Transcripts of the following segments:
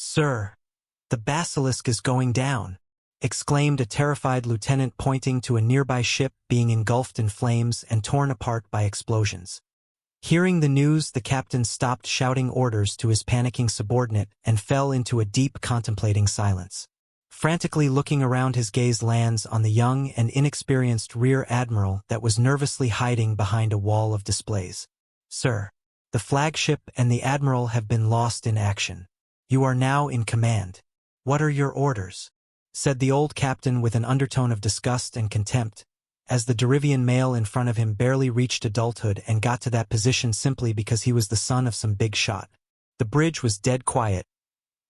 "Sir, the basilisk is going down," exclaimed a terrified lieutenant pointing to a nearby ship being engulfed in flames and torn apart by explosions. Hearing the news, the captain stopped shouting orders to his panicking subordinate and fell into a deep contemplating silence. Frantically looking around, his gaze lands on the young and inexperienced rear admiral that was nervously hiding behind a wall of displays. "Sir, the flagship and the admiral have been lost in action. You are now in command. What are your orders?" said the old captain with an undertone of disgust and contempt, as the Derivian male in front of him barely reached adulthood and got to that position simply because he was the son of some big shot. The bridge was dead quiet.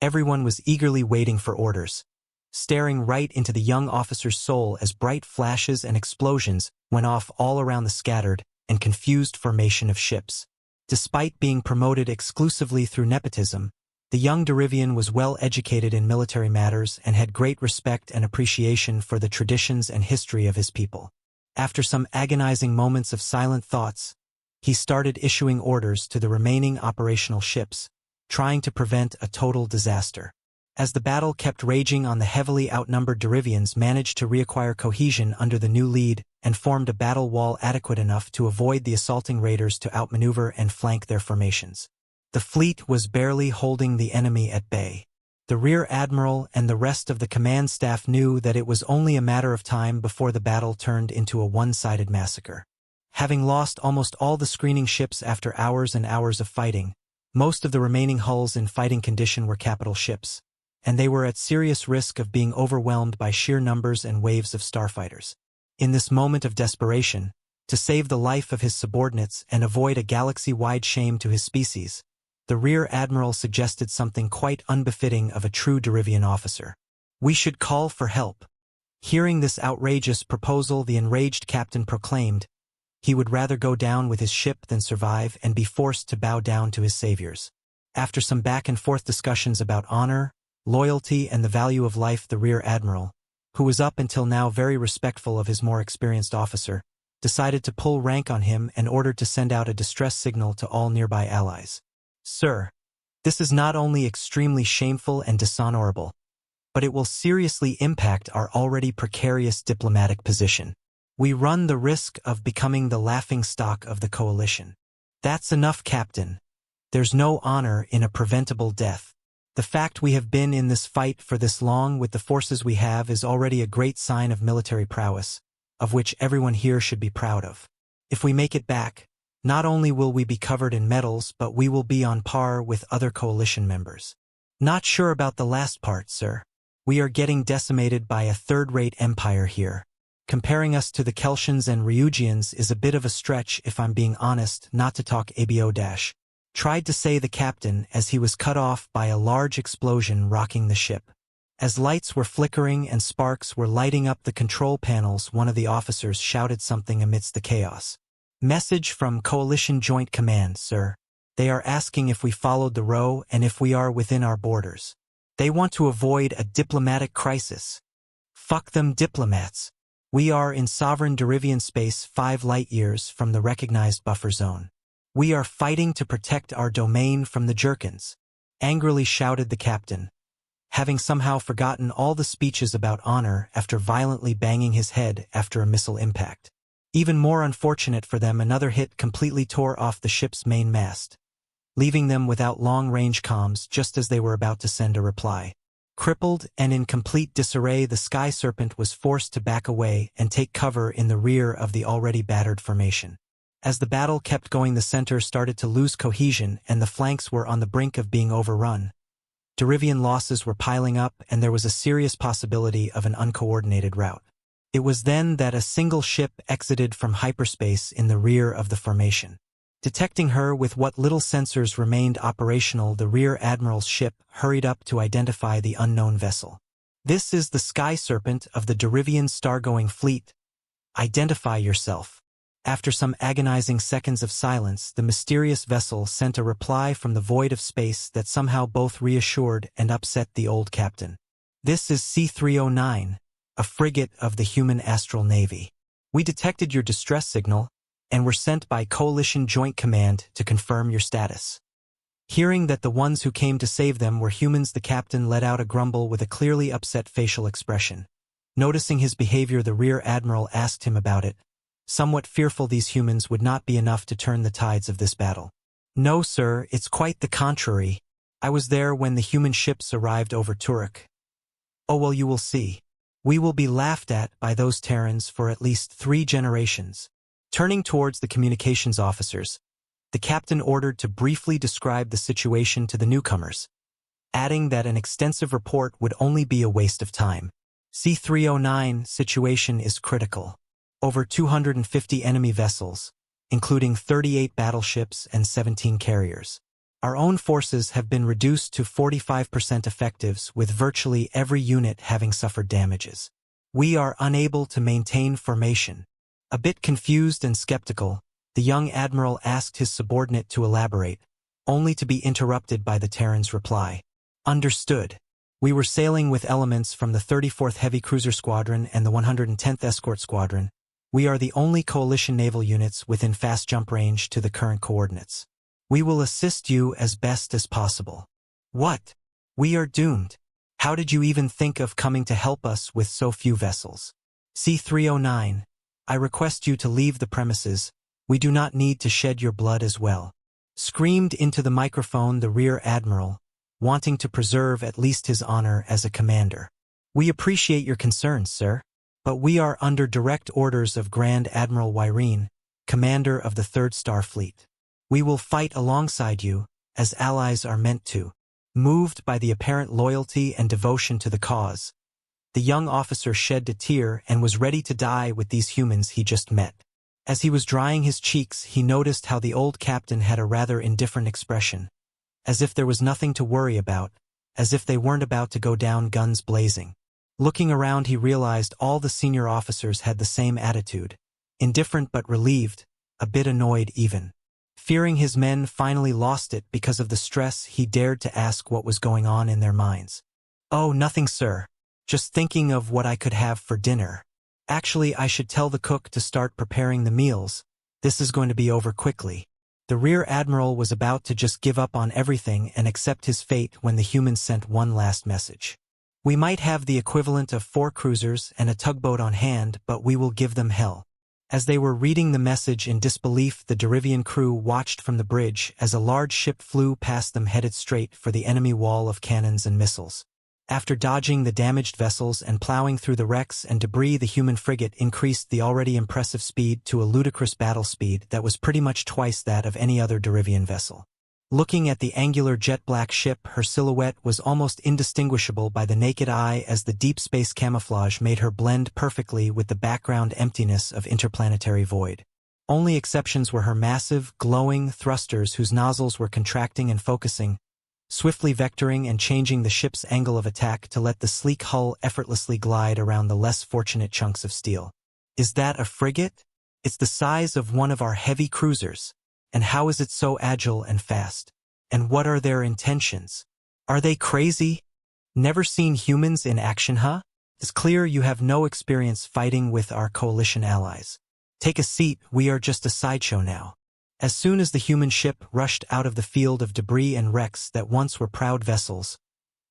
Everyone was eagerly waiting for orders, staring right into the young officer's soul as bright flashes and explosions went off all around the scattered and confused formation of ships. Despite being promoted exclusively through nepotism, the young Derivian was well educated in military matters and had great respect and appreciation for the traditions and history of his people. After some agonizing moments of silent thoughts, he started issuing orders to the remaining operational ships, trying to prevent a total disaster. As the battle kept raging on, the heavily outnumbered Derivians managed to reacquire cohesion under the new lead and formed a battle wall adequate enough to avoid the assaulting raiders to outmaneuver and flank their formations. The fleet was barely holding the enemy at bay. The rear admiral and the rest of the command staff knew that it was only a matter of time before the battle turned into a one-sided massacre. Having lost almost all the screening ships after hours and hours of fighting, most of the remaining hulls in fighting condition were capital ships, and they were at serious risk of being overwhelmed by sheer numbers and waves of starfighters. In this moment of desperation, to save the life of his subordinates and avoid a galaxy-wide shame to his species, the rear admiral suggested something quite unbefitting of a true Derivian officer. "We should call for help." Hearing this outrageous proposal, the enraged captain proclaimed he would rather go down with his ship than survive and be forced to bow down to his saviors. After some back-and-forth discussions about honor, loyalty, and the value of life, the rear admiral, who was up until now very respectful of his more experienced officer, decided to pull rank on him and ordered to send out a distress signal to all nearby allies. "Sir, this is not only extremely shameful and dishonorable, but it will seriously impact our already precarious diplomatic position. We run the risk of becoming the laughingstock of the coalition." "That's enough, Captain. There's no honor in a preventable death. The fact we have been in this fight for this long with the forces we have is already a great sign of military prowess, of which everyone here should be proud of. If we make it back, not only will we be covered in medals, but we will be on par with other coalition members." "Not sure about the last part, sir. We are getting decimated by a third-rate empire here. Comparing us to the Keltians and Ryugians is a bit of a stretch, if I'm being honest, not to talk abo dash," tried to say the captain as he was cut off by a large explosion rocking the ship. As lights were flickering and sparks were lighting up the control panels, one of the officers shouted something amidst the chaos. "Message from Coalition Joint Command, sir. They are asking if we followed the row and if we are within our borders. They want to avoid a diplomatic crisis." "Fuck them diplomats. We are in sovereign Derivian space 5 light-years from the recognized buffer zone. We are fighting to protect our domain from the Jerkins," angrily shouted the captain, having somehow forgotten all the speeches about honor after violently banging his head after a missile impact. Even more unfortunate for them, another hit completely tore off the ship's main mast, leaving them without long-range comms just as they were about to send a reply. Crippled and in complete disarray, the Sky Serpent was forced to back away and take cover in the rear of the already battered formation. As the battle kept going, the center started to lose cohesion and the flanks were on the brink of being overrun. Derivian losses were piling up and there was a serious possibility of an uncoordinated rout. It was then that a single ship exited from hyperspace in the rear of the formation. Detecting her with what little sensors remained operational, the rear admiral's ship hurried up to identify the unknown vessel. "This is the Sky Serpent of the Derivian Stargoing Fleet. Identify yourself." After some agonizing seconds of silence, the mysterious vessel sent a reply from the void of space that somehow both reassured and upset the old captain. "This is C-309. A frigate of the human astral navy. We detected your distress signal and were sent by Coalition Joint Command to confirm your status." Hearing that the ones who came to save them were humans, the captain let out a grumble with a clearly upset facial expression. Noticing his behavior, the rear admiral asked him about it, somewhat fearful these humans would not be enough to turn the tides of this battle. No, sir, it's quite the contrary. I was there when the human ships arrived over Turek. Oh well, you will see. We will be laughed at by those Terrans for at least 3 generations. Turning towards the communications officers, the captain ordered to briefly describe the situation to the newcomers, adding that an extensive report would only be a waste of time. C-309 situation is critical. Over 250 enemy vessels, including 38 battleships and 17 carriers. Our own forces have been reduced to 45% effectives, with virtually every unit having suffered damages. We are unable to maintain formation. A bit confused and skeptical, the young admiral asked his subordinate to elaborate, only to be interrupted by the Terran's reply. Understood. We were sailing with elements from the 34th Heavy Cruiser Squadron and the 110th Escort Squadron. We are the only coalition naval units within fast jump range to the current coordinates. We will assist you as best as possible. What? We are doomed. How did you even think of coming to help us with so few vessels? C-309, I request you to leave the premises. We do not need to shed your blood as well. Screamed into the microphone the rear admiral, wanting to preserve at least his honor as a commander. We appreciate your concerns, sir, but we are under direct orders of Grand Admiral Wyrene, commander of the 3rd Star Fleet. We will fight alongside you, as allies are meant to. Moved by the apparent loyalty and devotion to the cause, the young officer shed a tear and was ready to die with these humans he just met. As he was drying his cheeks, he noticed how the old captain had a rather indifferent expression, as if there was nothing to worry about, as if they weren't about to go down guns blazing. Looking around, he realized all the senior officers had the same attitude, indifferent but relieved, a bit annoyed even. Fearing his men finally lost it because of the stress, he dared to ask what was going on in their minds. Oh, nothing, sir. Just thinking of what I could have for dinner. Actually, I should tell the cook to start preparing the meals. This is going to be over quickly. The rear admiral was about to just give up on everything and accept his fate when the humans sent one last message. We might have the equivalent of 4 cruisers and a tugboat on hand, but we will give them hell. As they were reading the message in disbelief, the Derivian crew watched from the bridge as a large ship flew past them, headed straight for the enemy wall of cannons and missiles. After dodging the damaged vessels and plowing through the wrecks and debris, the human frigate increased the already impressive speed to a ludicrous battle speed that was pretty much twice that of any other Derivian vessel. Looking at the angular jet-black ship, her silhouette was almost indistinguishable by the naked eye, as the deep space camouflage made her blend perfectly with the background emptiness of interplanetary void. Only exceptions were her massive, glowing thrusters whose nozzles were contracting and focusing, swiftly vectoring and changing the ship's angle of attack to let the sleek hull effortlessly glide around the less fortunate chunks of steel. Is that a frigate? It's the size of one of our heavy cruisers. And how is it so agile and fast? And what are their intentions? Are they crazy? Never seen humans in action, huh? It's clear you have no experience fighting with our coalition allies. Take a seat, we are just a sideshow now. As soon as the human ship rushed out of the field of debris and wrecks that once were proud vessels,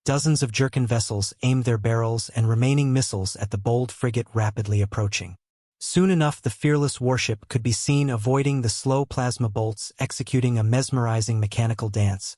dozens of Jerkin vessels aimed their barrels and remaining missiles at the bold frigate rapidly approaching. Soon enough, the fearless warship could be seen avoiding the slow plasma bolts, executing a mesmerizing mechanical dance,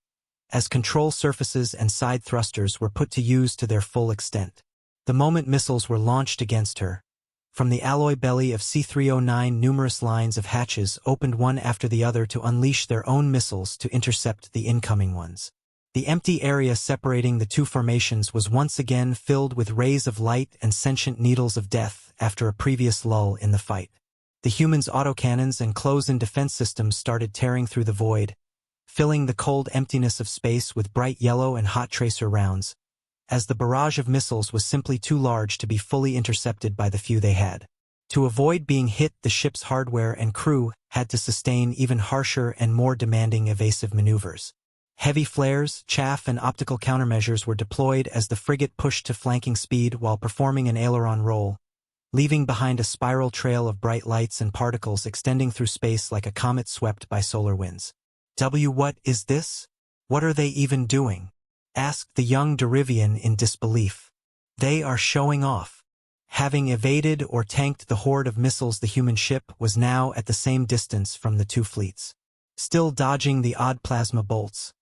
as control surfaces and side thrusters were put to use to their full extent. The moment missiles were launched against her, from the alloy belly of C-309 numerous lines of hatches opened one after the other to unleash their own missiles to intercept the incoming ones. The empty area separating the two formations was once again filled with rays of light and sentient needles of death after a previous lull in the fight. The humans' autocannons and close-in defense systems started tearing through the void, filling the cold emptiness of space with bright yellow and hot tracer rounds, as the barrage of missiles was simply too large to be fully intercepted by the few they had. To avoid being hit, the ship's hardware and crew had to sustain even harsher and more demanding evasive maneuvers. Heavy flares, chaff, and optical countermeasures were deployed as the frigate pushed to flanking speed while performing an aileron roll, leaving behind a spiral trail of bright lights and particles extending through space like a comet swept by solar winds. What is this? What are they even doing? Asked the young Derivian in disbelief. They are showing off. Having evaded or tanked the horde of missiles, the human ship was now at the same distance from the two fleets. Still dodging the odd plasma bolts,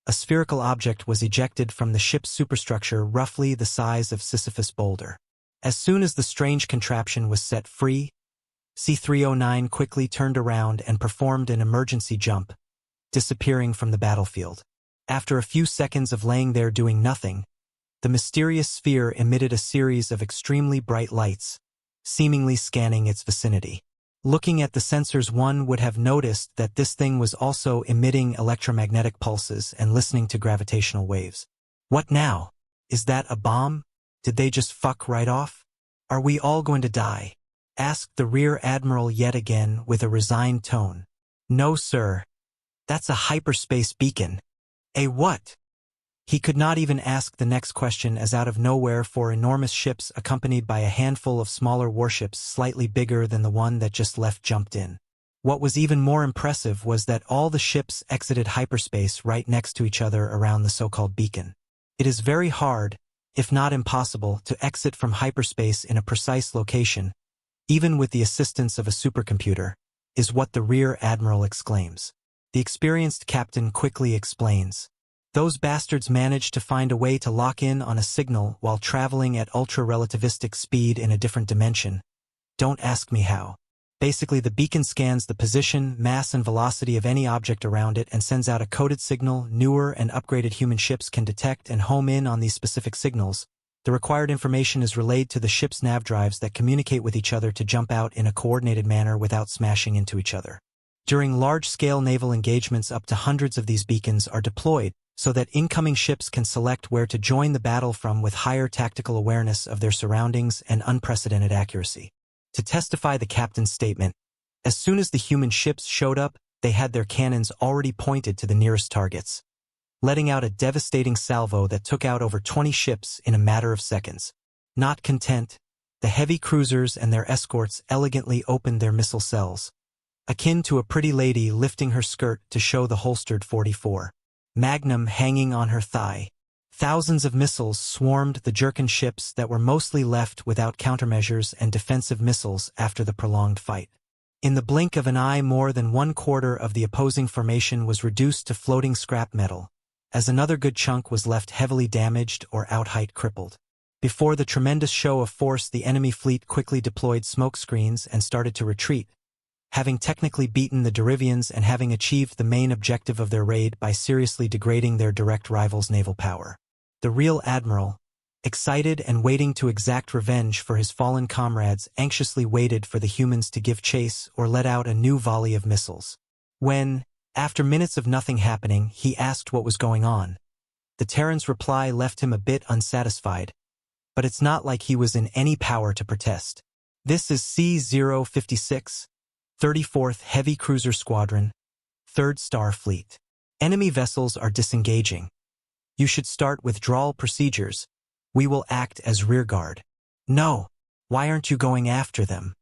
a spherical object was ejected from the ship's superstructure roughly the size of Sisyphus' boulder. As soon as the strange contraption was set free, C-309 quickly turned around and performed an emergency jump, disappearing from the battlefield. After a few seconds of laying there doing nothing, the mysterious sphere emitted a series of extremely bright lights, seemingly scanning its vicinity. Looking at the sensors, one would have noticed that this thing was also emitting electromagnetic pulses and listening to gravitational waves. What now? Is that a bomb? Did they just fuck right off? Are we all going to die? Asked the Rear Admiral yet again with a resigned tone. No, sir. That's a hyperspace beacon. A what? He could not even ask the next question, as out of nowhere four enormous ships accompanied by a handful of smaller warships slightly bigger than the one that just left jumped in. What was even more impressive was that all the ships exited hyperspace right next to each other around the so-called beacon. It is very hard, if not impossible, to exit from hyperspace in a precise location, even with the assistance of a supercomputer, is what the Rear Admiral exclaims. The experienced captain quickly explains. Those bastards managed to find a way to lock in on a signal while traveling at ultra-relativistic speed in a different dimension. Don't ask me how. Basically, the beacon scans the position, mass, and velocity of any object around it and sends out a coded signal. Newer and upgraded human ships can detect and home in on these specific signals. The required information is relayed to the ship's nav drives that communicate with each other to jump out in a coordinated manner without smashing into each other. During large-scale naval engagements, up to hundreds of these beacons are deployed, so that incoming ships can select where to join the battle from with higher tactical awareness of their surroundings and unprecedented accuracy. To testify the captain's statement, as soon as the human ships showed up, they had their cannons already pointed to the nearest targets, letting out a devastating salvo that took out over 20 ships in a matter of seconds. Not content, the heavy cruisers and their escorts elegantly opened their missile cells, akin to a pretty lady lifting her skirt to show the holstered .44 Magnum hanging on her thigh. Thousands of missiles swarmed the Jerkin ships that were mostly left without countermeasures and defensive missiles after the prolonged fight. In the blink of an eye, more than 1/4 of the opposing formation was reduced to floating scrap metal, as another good chunk was left heavily damaged or outright crippled. Before the tremendous show of force, the enemy fleet quickly deployed smoke screens and started to retreat, having technically beaten the Derivians and having achieved the main objective of their raid by seriously degrading their direct rivals' naval power. The Rear Admiral, excited and waiting to exact revenge for his fallen comrades, anxiously waited for the humans to give chase or let out a new volley of missiles. When, after minutes of nothing happening, he asked what was going on, the Terran's reply left him a bit unsatisfied, but it's not like he was in any power to protest. This is C-056. 34th Heavy Cruiser Squadron, 3rd Star Fleet. Enemy vessels are disengaging. You should start withdrawal procedures. We will act as rearguard. No. Why aren't you going after them?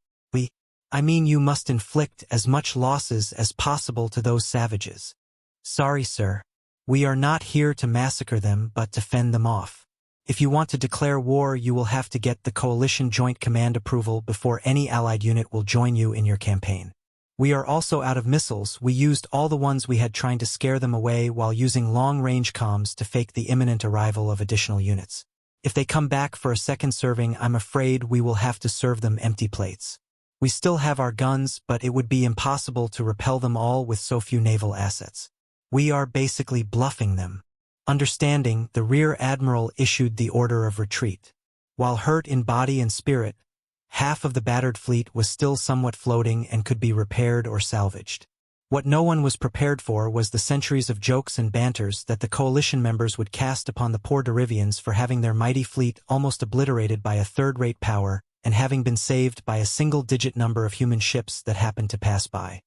I mean, you must inflict as much losses as possible to those savages. Sorry, sir. We are not here to massacre them but to fend them off. If you want to declare war, you will have to get the Coalition Joint Command approval before any Allied unit will join you in your campaign. We are also out of missiles. We used all the ones we had trying to scare them away while using long-range comms to fake the imminent arrival of additional units. If they come back for a second serving, I'm afraid we will have to serve them empty plates. We still have our guns, but it would be impossible to repel them all with so few naval assets. We are basically bluffing them. Understanding, the Rear Admiral issued the order of retreat. While hurt in body and spirit, half of the battered fleet was still somewhat floating and could be repaired or salvaged. What no one was prepared for was the centuries of jokes and banters that the coalition members would cast upon the poor Derivians for having their mighty fleet almost obliterated by a third-rate power and having been saved by a single-digit number of human ships that happened to pass by.